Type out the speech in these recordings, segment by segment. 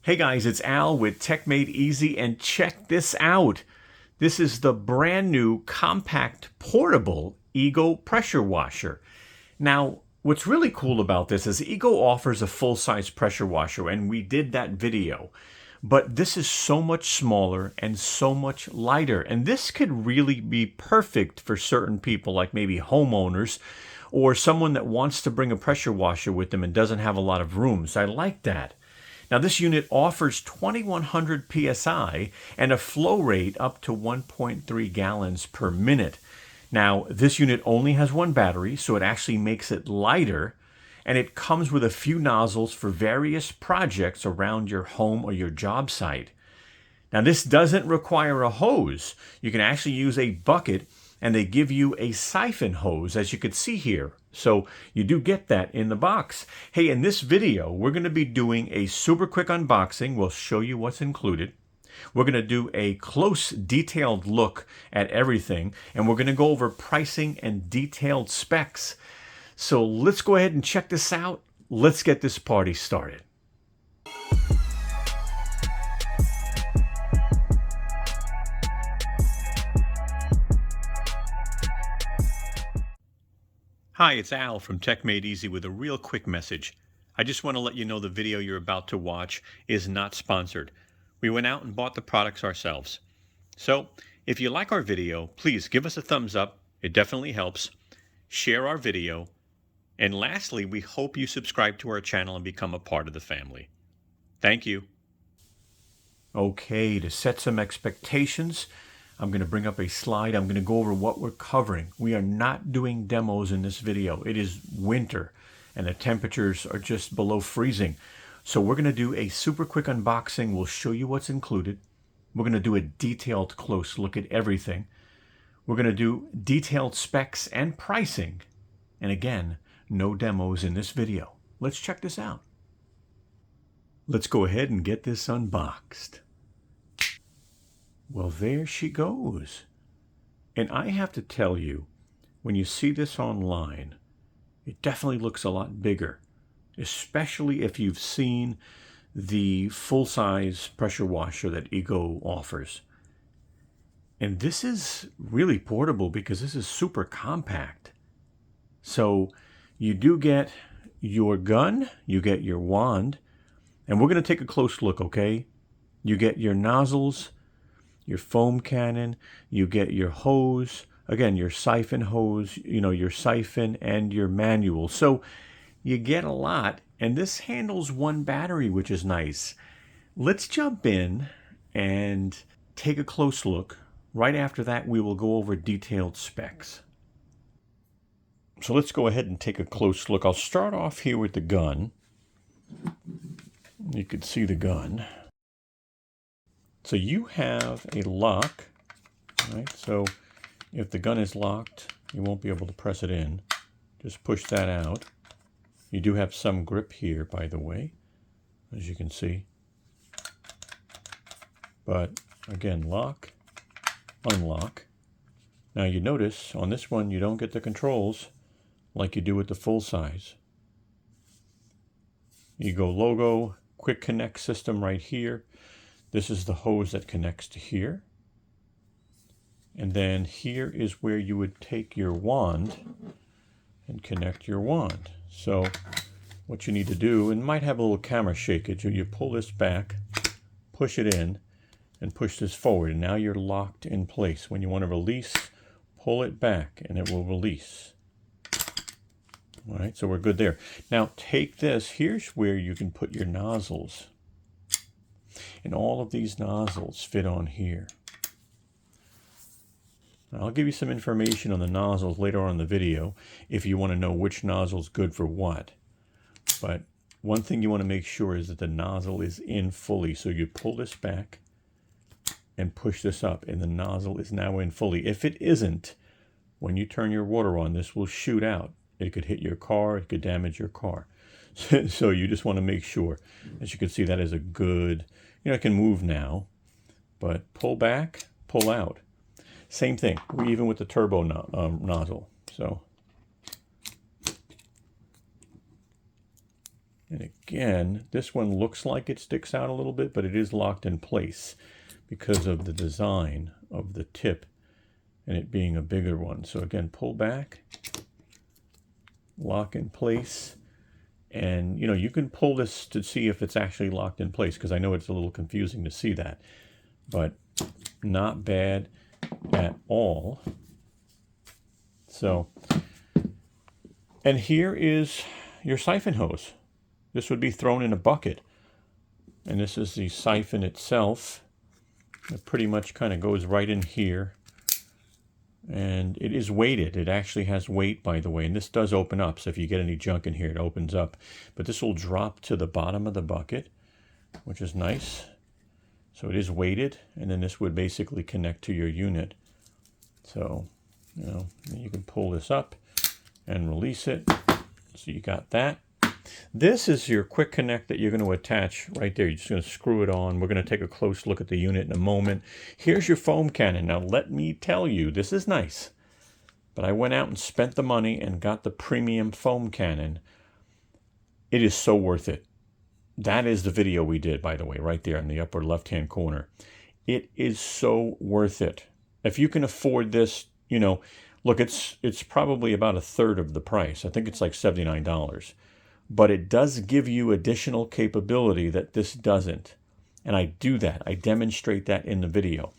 Hey guys, it's Al with techmadeezy, and check this out. This is the brand new compact portable Ego pressure washer. Now, what's really cool about this is Ego offers a full-size pressure washer, and we did that video. But this is so much smaller and so much lighter, and this could really be perfect for certain people, like maybe homeowners or someone that wants to bring a pressure washer with them and doesn't have a lot of room. So I like that. Now this unit offers 2100 PSI and a flow rate up to 1.3 gallons per minute. Now this unit only has one battery, so it actually makes it lighter, and it comes with a few nozzles for various projects around your home or your job site. Now this doesn't require a hose. You can actually use a bucket, and they give you a siphon hose, as you can see here. So you do get that in the box. Hey, in this video, we're going to be doing a super quick unboxing. We'll show you what's included. We're going to do a close, detailed look at everything, and we're going to go over pricing and detailed specs. So let's go ahead and check this out. Let's get this party started. Hi, it's Al from techmadeezy with a real quick message. I just want to let you know the video you're about to watch is not sponsored. We went out and bought the products ourselves. So, if you like our video, please give us a thumbs up. It definitely helps. Share our video. And lastly, we hope you subscribe to our channel and become a part of the family. Thank you. Okay, to set some expectations, I'm going to bring up a slide. I'm going to go over what we're covering. We are not doing demos in this video. It is winter and the temperatures are just below freezing. So we're going to do a super quick unboxing. We'll show you what's included. We're going to do a detailed close look at everything. We're going to do detailed specs and pricing. And again, no demos in this video. Let's check this out. Let's go ahead and get this unboxed. Well, there she goes. And I have to tell you, when you see this online, it definitely looks a lot bigger, especially if you've seen the full-size pressure washer that Ego offers. And this is really portable because this is super compact. So you do get your gun, you get your wand, and we're going to take a close look, okay? You get your nozzles, your foam cannon, you get your hose, again, your siphon hose, your siphon and your manual. So you get a lot, and this handles one battery, which is nice. Let's jump in and take a close look. Right after that, we will go over detailed specs. So let's go ahead and take a close look. I'll start off here with the gun. You can see the gun. So you have a lock, right? So if the gun is locked, you won't be able to press it in. Just push that out. You do have some grip here, by the way, as you can see. But again, lock, unlock. Now you notice on this one, you don't get the controls like you do with the full size. Ego logo, quick connect system right here. This is the hose that connects to here. And then here is where you would take your wand and connect your wand. So what you need to do, and might have a little camera shakage, you pull this back, push it in, and push this forward. And now you're locked in place. When you want to release, pull it back and it will release. All right, so we're good there. Now take this, here's where you can put your nozzles. And all of these nozzles fit on here. Now, I'll give you some information on the nozzles later on in the video if you want to know which nozzle is good for what. But one thing you want to make sure is that the nozzle is in fully. So you pull this back and push this up, and the nozzle is now in fully. If it isn't, when you turn your water on, this will shoot out. It could hit your car, it could damage your car. So you just want to make sure. As you can see, that is a good, it can move now, but pull back, pull out. Same thing, even with the turbo nozzle. So And again, this one looks like it sticks out a little bit, but it is locked in place because of the design of the tip and it being a bigger one. So again, pull back, lock in place. And, you know, you can pull this to see if it's actually locked in place, because I know it's a little confusing to see that, but not bad at all. So, and here is your siphon hose. This would be thrown in a bucket. And this is the siphon itself. It pretty much kind of goes right in here. And it is weighted. It actually has weight, by the way. And this does open up. So if you get any junk in here, it opens up. But this will drop to the bottom of the bucket, which is nice. So it is weighted. And then this would basically connect to your unit. So, you know, you can pull this up and release it. So you got that. This is your quick connect that you're going to attach right there. You're just going to screw it on. We're going to take a close look at the unit in a moment. Here's your foam cannon. Now let me tell you, this is nice. But I went out and spent the money and got the premium foam cannon. It is so worth it. That is the video we did, by the way, right there in the upper left-hand corner. It is so worth it. If you can afford this, you know, look, it's probably about a third of the price. I think it's like $79. But it does give you additional capability that this doesn't. And I do that. I demonstrate that in the video.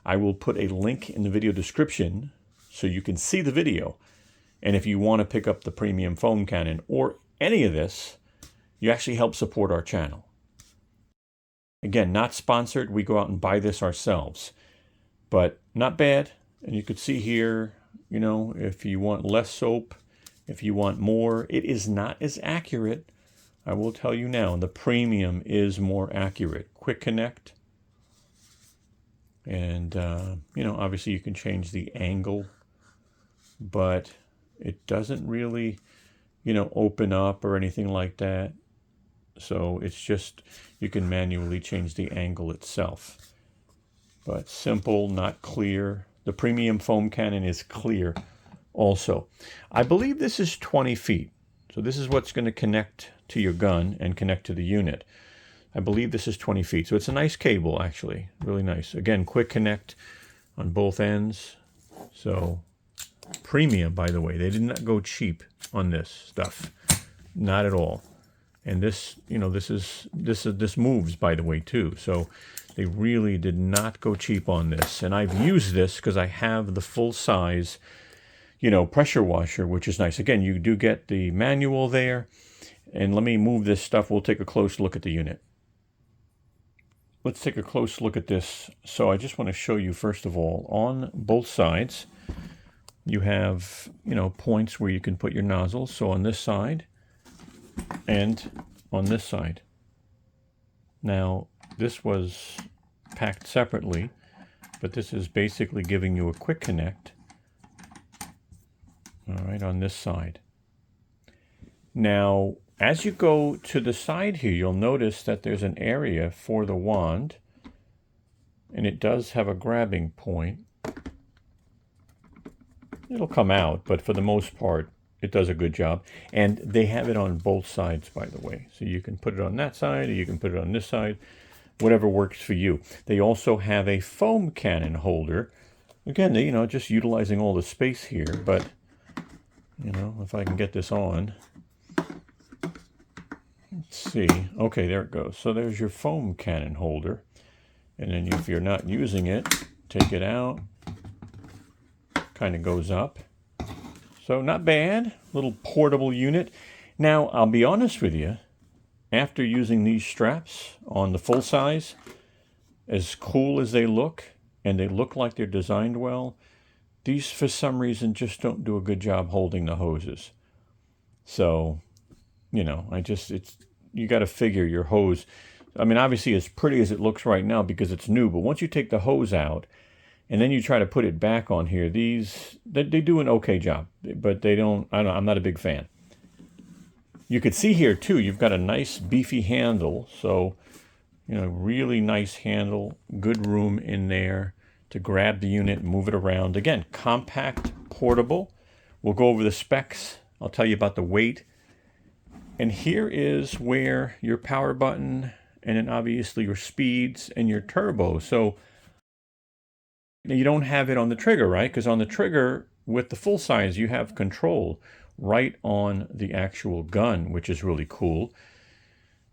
I will put a link in the video description so you can see the video. And if you want to pick up the premium foam cannon or any of this, you actually help support our channel. Again, not sponsored. We go out and buy this ourselves. But not bad. And you could see here, you know, if you want less soap, if you want more, it is not as accurate. I will tell you now, the premium is more accurate. Quick connect. And, you know, obviously you can change the angle, but it doesn't really, you know, open up or anything like that. So it's just, you can manually change the angle itself. But simple, not clear. The premium foam cannon is clear. Also, I believe this is 20 feet. So this is what's going to connect to your gun and connect to the unit. I believe this is 20 feet. So it's a nice cable, actually. Really nice. Again, quick connect on both ends. So premium, by the way. They did not go cheap on this stuff. Not at all. And this, you know, this moves, by the way, too. So they really did not go cheap on this. And I've used this because I have the full size, you know, pressure washer, which is nice. Again, you do get the manual there. And let me move this stuff. We'll take a close look at the unit. Let's take a close look at this. So I just want to show you, first of all, on both sides, you have, you know, points where you can put your nozzles. So on this side and on this side. Now, this was packed separately, but this is basically giving you a quick connect. All right, on this side. Now, as you go to the side here, you'll notice that there's an area for the wand, and it does have a grabbing point. It'll come out, but for the most part, it does a good job. And they have it on both sides, by the way. So you can put it on that side, or you can put it on this side, whatever works for you. They also have a foam cannon holder. Again, you know, just utilizing all the space here, but you know, if I can get this on. Let's see. Okay, there it goes. So there's your foam cannon holder. And then if you're not using it, take it out. Kind of goes up. So not bad. Little portable unit. Now, I'll be honest with you. After using these straps on the full size, as cool as they look, and they look like they're designed well, these, for some reason, just don't do a good job holding the hoses. So, you know, you got to figure your hose. I mean, obviously, as pretty as it looks right now because it's new, but once you take the hose out and then you try to put it back on here, they do an okay job, but they don't, I'm not a big fan. You could see here, too, you've got a nice beefy handle. So, you know, really nice handle, good room in there to grab the unit and move it around. Again, compact, portable. We'll go over the specs. I'll tell you about the weight. And here is where your power button, and then obviously your speeds and your turbo. So you don't have it on the trigger, right? Because on the trigger with the full size, you have control right on the actual gun, which is really cool.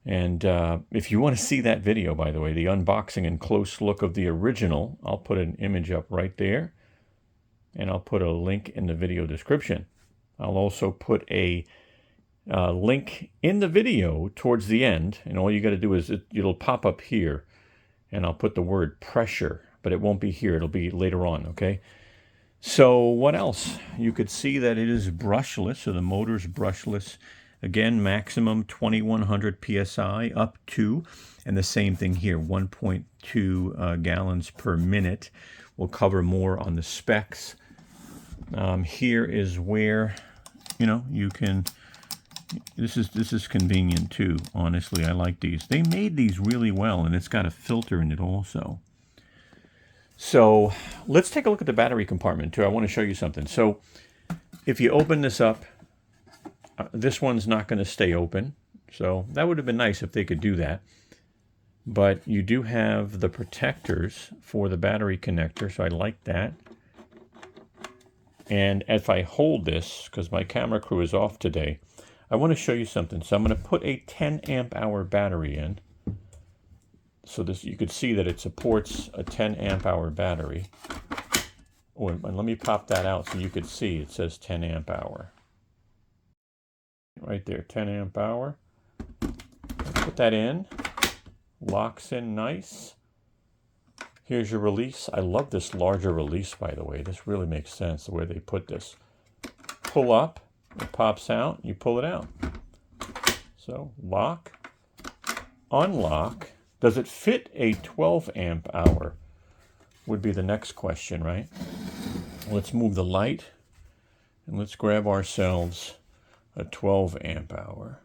And if you want to see that video, by the way, the unboxing and close look of the original, I'll put an image up right there. And I'll put a link in the video description. I'll also put a link in the video towards the end. And all you got to do is it'll pop up here. And I'll put the word pressure, but it won't be here. It'll be later on, okay? So what else? You could see that it is brushless. So the motor's brushless. Again, maximum 2100 PSI up to, and the same thing here, 1.2 gallons per minute. We'll cover more on the specs. Here is where, you can, this is convenient too, honestly. I like these. They made these really well, and it's got a filter in it also. So let's take a look at the battery compartment too. I want to show you something. So if you open this up, this one's not going to stay open. So that would have been nice if they could do that. But you do have the protectors for the battery connector, so I like that. And if I hold this, because my camera crew is off today, I want to show you something. So I'm going to put a 10 amp hour battery in. So this, you could see that it supports a 10 amp hour battery. Oh, and let me pop that out so you could see it says 10 amp hour. Right there, 10 amp hour. Put that in. Locks in nice. Here's your release. I love this larger release, by the way. This really makes sense, the way they put this. Pull up, it pops out, you pull it out. So, lock, unlock. Does it fit a 12 amp hour? Would be the next question, right? Let's move the light, and let's grab ourselves a 12 amp hour.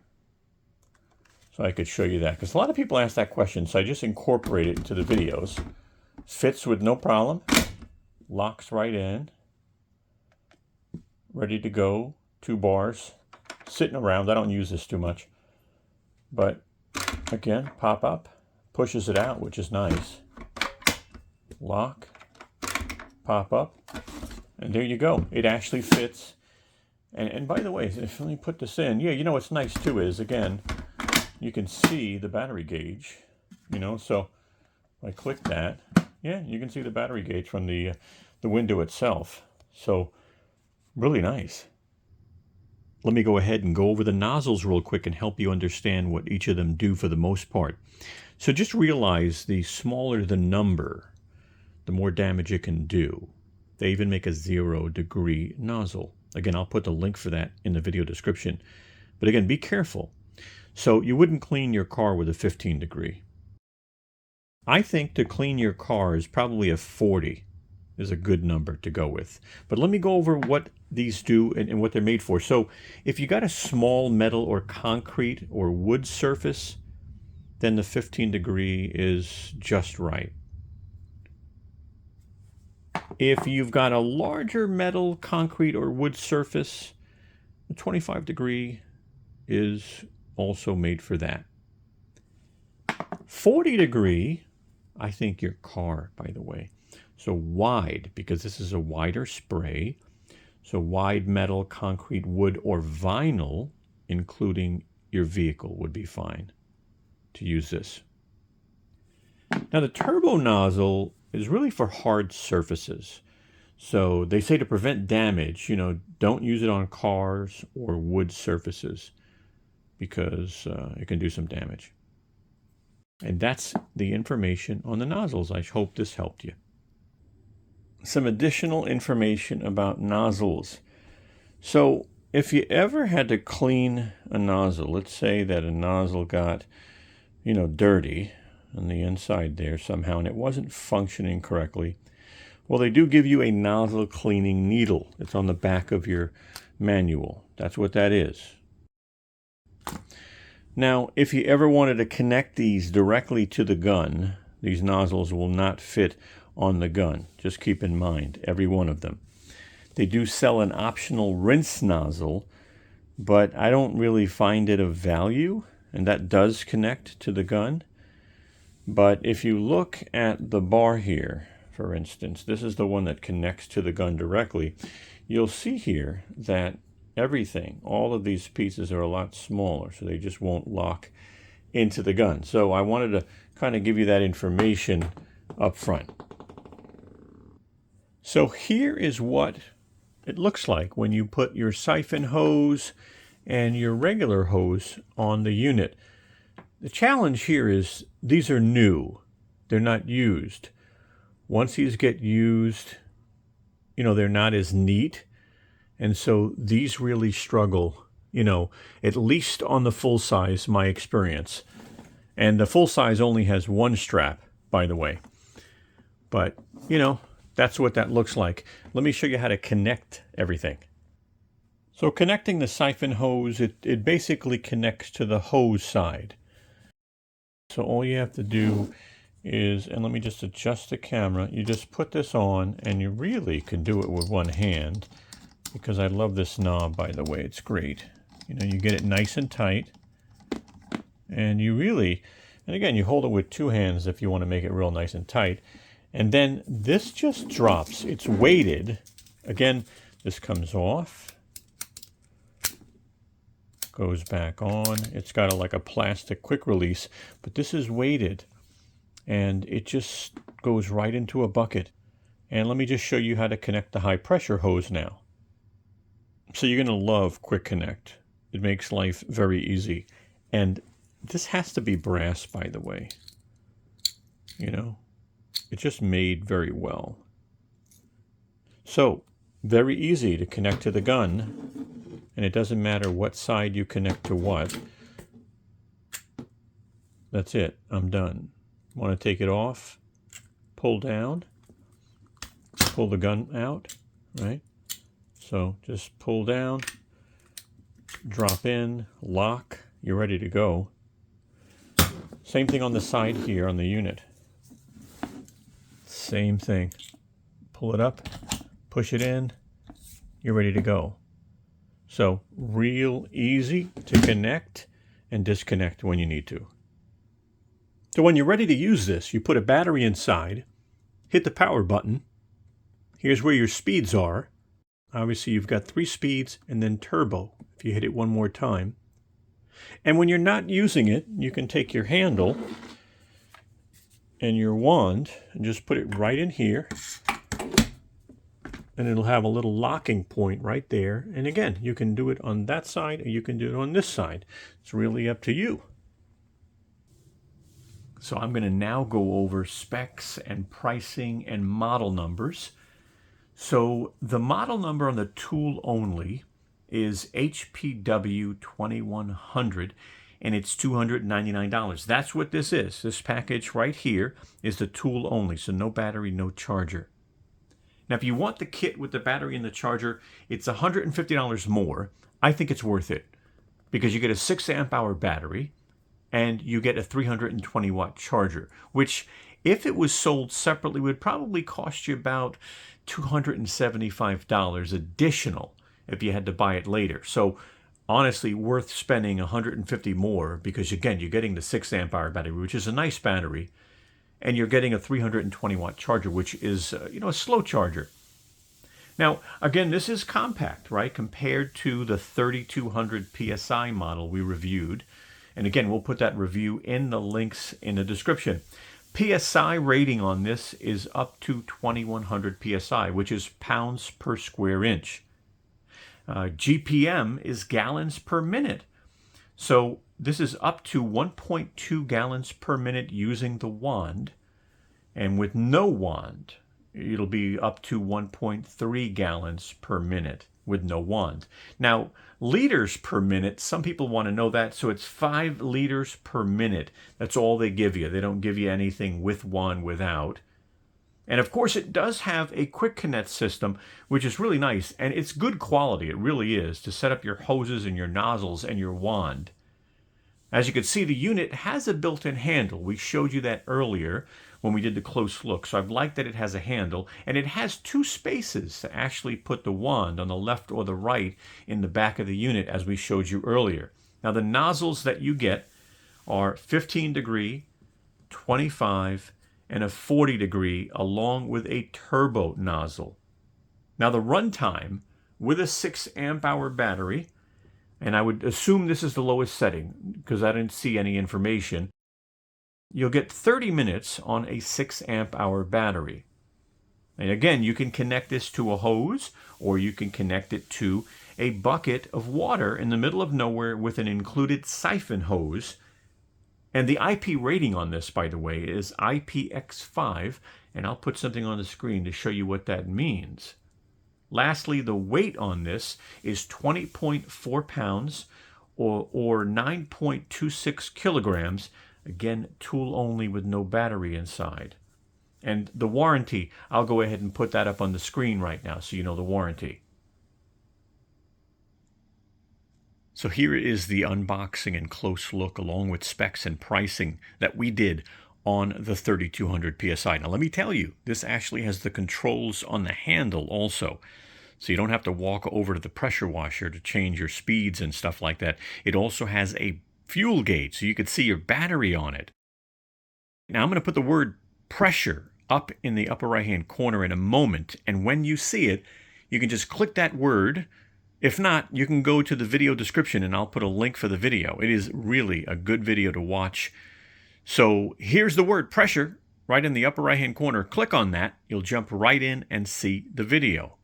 So I could show you that, because a lot of people ask that question, so I just incorporate it into the videos. Fits with no problem. Locks right in. Ready to go. 2 bars. Sitting around. I don't use this too much. But again, pop up. Pushes it out, which is nice. Lock. Pop up. And there you go. It actually fits. And by the way, if let me put this in. Yeah, what's nice too is, again, you can see the battery gauge. So if I click that, yeah, you can see the battery gauge from the window itself. So really nice. Let me go ahead and go over the nozzles real quick and help you understand what each of them do for the most part. So just realize the smaller the number, the more damage it can do. They even make a 0 degree nozzle. Again, I'll put the link for that in the video description. But again, be careful. So you wouldn't clean your car with a 15 degree. I think to clean your car is probably a 40 is a good number to go with. But let me go over what these do and what they're made for. So if you got a small metal or concrete or wood surface, then the 15 degree is just right. If you've got a larger metal, concrete, or wood surface, the 25 degree is also made for that. 40 degree, I think your car, by the way. So wide, because this is a wider spray. So wide metal, concrete, wood, or vinyl, including your vehicle, would be fine to use this. Now the turbo nozzle is really for hard surfaces. So they say to prevent damage, don't use it on cars or wood surfaces because it can do some damage. And that's the information on the nozzles. I hope this helped you. Some additional information about nozzles. So if you ever had to clean a nozzle, let's say that a nozzle got, dirty on the inside there somehow, and it wasn't functioning correctly. Well, they do give you a nozzle cleaning needle. It's on the back of your manual. That's what that is. Now, if you ever wanted to connect these directly to the gun, these nozzles will not fit on the gun. Just keep in mind, every one of them. They do sell an optional rinse nozzle, but I don't really find it of value, and that does connect to the gun. But if you look at the bar here, for instance, this is the one that connects to the gun directly, you'll see here that everything, all of these pieces are a lot smaller, so they just won't lock into the gun. So I wanted to kind of give you that information up front. So here is what it looks like when you put your siphon hose and your regular hose on the unit. The challenge here is these are new. They're not used. Once these get used, you know, they're not as neat. And so these really struggle, you know, at least on the full size, my experience. And the full size only has one strap, by the way. But, you know, that's what that looks like. Let me show you how to connect everything. So connecting the siphon hose, it basically connects to the hose side. So all you have to do is, and let me just adjust the camera, you just put this on, and you really can do it with one hand, because I love this knob, by the way. It's great. You know, you get it nice and tight, and you really, and again, you hold it with two hands if you want to make it real nice and tight. And then this just drops. It's weighted. Again, this comes off, goes back on. It's got like a plastic quick release, but this is weighted, and it just goes right into a bucket. And let me just show you how to connect the high pressure hose now. So you're going to love Quick Connect. It makes life very easy. And this has to be brass, by the way. You know, it's just made very well. So very easy to connect to the gun. And it doesn't matter what side you connect to what. That's it. I'm done. Want to take it off, pull down, pull the gun out, right? So just pull down, drop in, lock, you're ready to go. Same thing on the side here on the unit. Same thing. Pull it up, push it in, you're ready to go. So real easy to connect and disconnect when you need to. So when you're ready to use this, you put a battery inside, hit the power button. Here's where your speeds are. Obviously you've got 3 speeds and then turbo if you hit it one more time. And when you're not using it, you can take your handle and your wand and just put it right in here. And it'll have a little locking point right there. And again, you can do it on that side or you can do it on this side. It's really up to you. So I'm going to now go over specs and pricing and model numbers. So the model number on the tool only is HPW2100, and it's $299. That's what this is. This package right here is the tool only, so no battery, no charger. Now, if you want the kit with the battery and the charger, it's $150 more. I think it's worth it because you get a 6 amp hour battery and you get a 320 watt charger, which if it was sold separately would probably cost you about $275 additional if you had to buy it later. So honestly, worth spending $150 more because again, you're getting the 6 amp hour battery, which is a nice battery, and you're getting a 320 watt charger, which is, a slow charger. Now, again, this is compact, right? Compared to the 3200 PSI model we reviewed. And again, we'll put that review in the links in the description. PSI rating on this is up to 2100 PSI, which is pounds per square inch. GPM is gallons per minute. So this is up to 1.2 gallons per minute using the wand. And with no wand, it'll be up to 1.3 gallons per minute with no wand. Now, liters per minute, some people want to know that. So it's 5 liters per minute. That's all they give you. They don't give you anything with wand, without. And of course, it does have a quick connect system, which is really nice. And it's good quality. It really is, to set up your hoses and your nozzles and your wand. As you can see, the unit has a built-in handle. We showed you that earlier when we did the close look. So I've liked that it has a handle, and it has two spaces to actually put the wand on the left or the right in the back of the unit, as we showed you earlier. Now the nozzles that you get are 15 degree, 25, and a 40 degree, along with a turbo nozzle. Now the runtime with a 6 amp hour battery, and I would assume this is the lowest setting because I didn't see any information, you'll get 30 minutes on a 6 amp hour battery. And again, you can connect this to a hose, or you can connect it to a bucket of water in the middle of nowhere with an included siphon hose. And the IP rating on this, by the way, is IPX5, and I'll put something on the screen to show you what that means. Lastly, the weight on this is 20.4 pounds or 9.26 kilograms. Again, tool only with no battery inside. And the warranty, I'll go ahead and put that up on the screen right now so you know the warranty. So here is the unboxing and close look along with specs and pricing that we did on the 3200 PSI. Now let me tell you, this actually has the controls on the handle also. So you don't have to walk over to the pressure washer to change your speeds and stuff like that. It also has a fuel gauge so you can see your battery on it. Now I'm going to put the word pressure up in the upper right hand corner in a moment, and when you see it, you can just click that word. If not, you can go to the video description and I'll put a link for the video. It is really a good video to watch. So here's the word pressure right in the upper right hand corner. Click on that. You'll jump right in and see the video.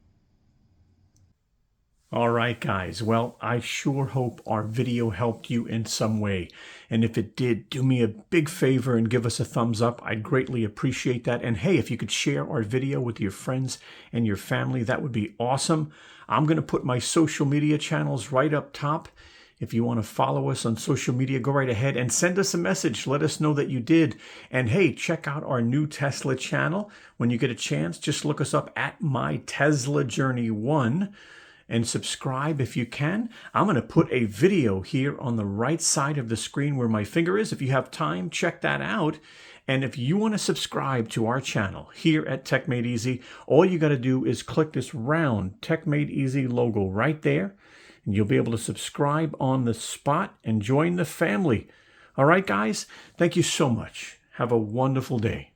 All right, guys. Well, I sure hope our video helped you in some way. And if it did, do me a big favor and give us a thumbs up. I'd greatly appreciate that. And hey, if you could share our video with your friends and your family, that would be awesome. I'm going to put my social media channels right up top. If you want to follow us on social media, go right ahead and send us a message. Let us know that you did. And hey, check out our new Tesla channel. When you get a chance, just look us up at My Tesla Journey 1. And subscribe if you can. I'm going to put a video here on the right side of the screen where my finger is. If you have time, check that out. And if you want to subscribe to our channel here at techmadeezy, all you got to do is click this round techmadeezy logo right there, and you'll be able to subscribe on the spot and join the family. All right, guys, thank you so much. Have a wonderful day.